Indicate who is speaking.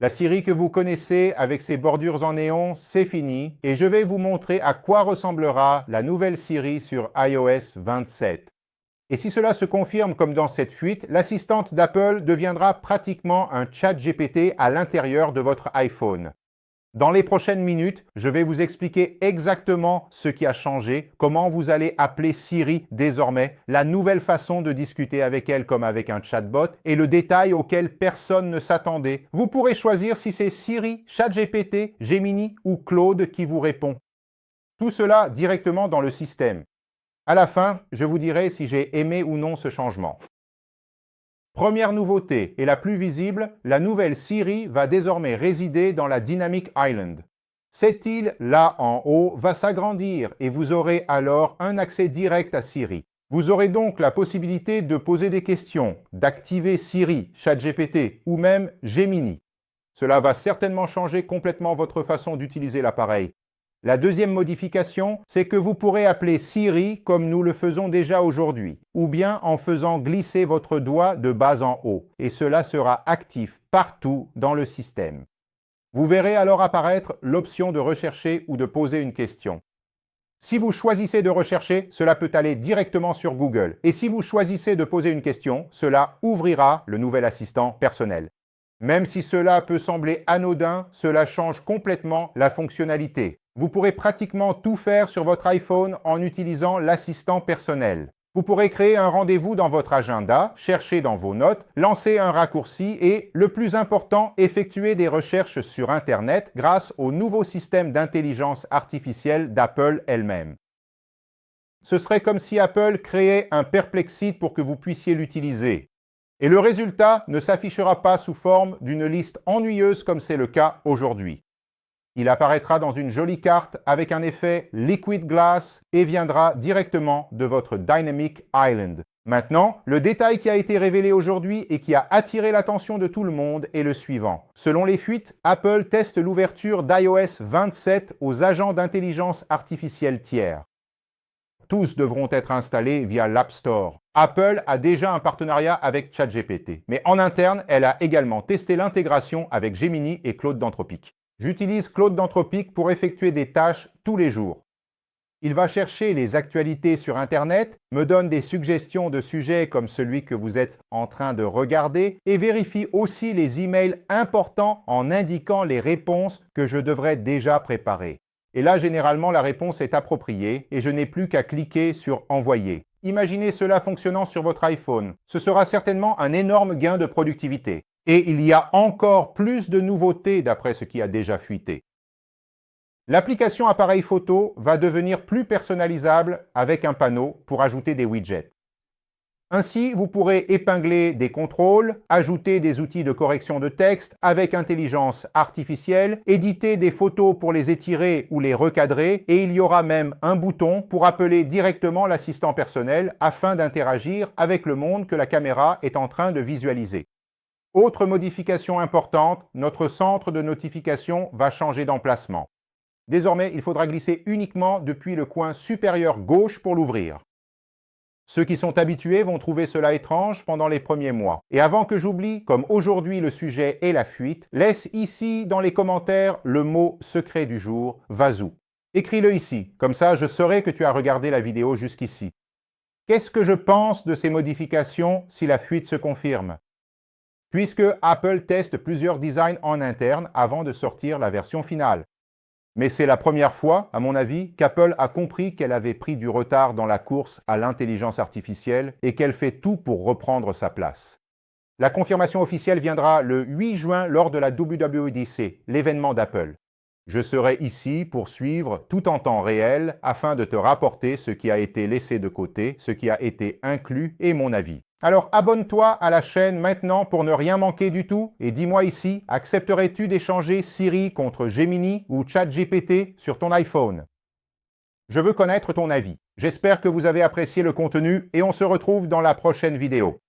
Speaker 1: La Siri que vous connaissez avec ses bordures en néon, c'est fini et je vais vous montrer à quoi ressemblera la nouvelle Siri sur iOS 27. Et si cela se confirme comme dans cette fuite, l'assistante d'Apple deviendra pratiquement un chat GPT à l'intérieur de votre iPhone. Dans les prochaines minutes, je vais vous expliquer exactement ce qui a changé, comment vous allez appeler Siri désormais, la nouvelle façon de discuter avec elle comme avec un chatbot et le détail auquel personne ne s'attendait. Vous pourrez choisir si c'est Siri, ChatGPT, Gemini ou Claude qui vous répond. Tout cela directement dans le système. À la fin, je vous dirai si j'ai aimé ou non ce changement. Première nouveauté, et la plus visible, la nouvelle Siri va désormais résider dans la Dynamic Island. Cette île, là en haut, va s'agrandir et vous aurez alors un accès direct à Siri. Vous aurez donc la possibilité de poser des questions, d'activer Siri, ChatGPT ou même Gemini. Cela va certainement changer complètement votre façon d'utiliser l'appareil. La deuxième modification, c'est que vous pourrez appeler Siri comme nous le faisons déjà aujourd'hui, ou bien en faisant glisser votre doigt de bas en haut, et cela sera actif partout dans le système. Vous verrez alors apparaître l'option de rechercher ou de poser une question. Si vous choisissez de rechercher, cela peut aller directement sur Google, et si vous choisissez de poser une question, cela ouvrira le nouvel assistant personnel. Même si cela peut sembler anodin, cela change complètement la fonctionnalité. Vous pourrez pratiquement tout faire sur votre iPhone en utilisant l'assistant personnel. Vous pourrez créer un rendez-vous dans votre agenda, chercher dans vos notes, lancer un raccourci et, le plus important, effectuer des recherches sur Internet grâce au nouveau système d'intelligence artificielle d'Apple elle-même. Ce serait comme si Apple créait un Perplexity pour que vous puissiez l'utiliser. Et le résultat ne s'affichera pas sous forme d'une liste ennuyeuse comme c'est le cas aujourd'hui. Il apparaîtra dans une jolie carte avec un effet Liquid Glass et viendra directement de votre Dynamic Island. Maintenant, le détail qui a été révélé aujourd'hui et qui a attiré l'attention de tout le monde est le suivant. Selon les fuites, Apple teste l'ouverture d'iOS 27 aux agents d'intelligence artificielle tiers. Tous devront être installés via l'App Store. Apple a déjà un partenariat avec ChatGPT, mais en interne, elle a également testé l'intégration avec Gemini et Claude d'Anthropic. J'utilise Claude d'Anthropic pour effectuer des tâches tous les jours. Il va chercher les actualités sur Internet, me donne des suggestions de sujets comme celui que vous êtes en train de regarder et vérifie aussi les emails importants en indiquant les réponses que je devrais déjà préparer. Et là, généralement, la réponse est appropriée et je n'ai plus qu'à cliquer sur « Envoyer ». Imaginez cela fonctionnant sur votre iPhone. Ce sera certainement un énorme gain de productivité. Et il y a encore plus de nouveautés d'après ce qui a déjà fuité. L'application appareil photo va devenir plus personnalisable avec un panneau pour ajouter des widgets. Ainsi, vous pourrez épingler des contrôles, ajouter des outils de correction de texte avec intelligence artificielle, éditer des photos pour les étirer ou les recadrer, et il y aura même un bouton pour appeler directement l'assistant personnel afin d'interagir avec le monde que la caméra est en train de visualiser. Autre modification importante, notre centre de notification va changer d'emplacement. Désormais, il faudra glisser uniquement depuis le coin supérieur gauche pour l'ouvrir. Ceux qui sont habitués vont trouver cela étrange pendant les premiers mois. Et avant que j'oublie, comme aujourd'hui le sujet est la fuite, laisse ici dans les commentaires le mot secret du jour, Vazou. Écris-le ici, comme ça je saurai que tu as regardé la vidéo jusqu'ici. Qu'est-ce que je pense de ces modifications si la fuite se confirme ? Puisque Apple teste plusieurs designs en interne avant de sortir la version finale. Mais c'est la première fois, à mon avis, qu'Apple a compris qu'elle avait pris du retard dans la course à l'intelligence artificielle et qu'elle fait tout pour reprendre sa place. La confirmation officielle viendra le 8 juin lors de la WWDC, l'événement d'Apple. Je serai ici pour suivre tout en temps réel afin de te rapporter ce qui a été laissé de côté, ce qui a été inclus et mon avis. Alors abonne-toi à la chaîne maintenant pour ne rien manquer du tout et dis-moi ici, accepterais-tu d'échanger Siri contre Gemini ou ChatGPT sur ton iPhone? Je veux connaître ton avis. J'espère que vous avez apprécié le contenu et on se retrouve dans la prochaine vidéo.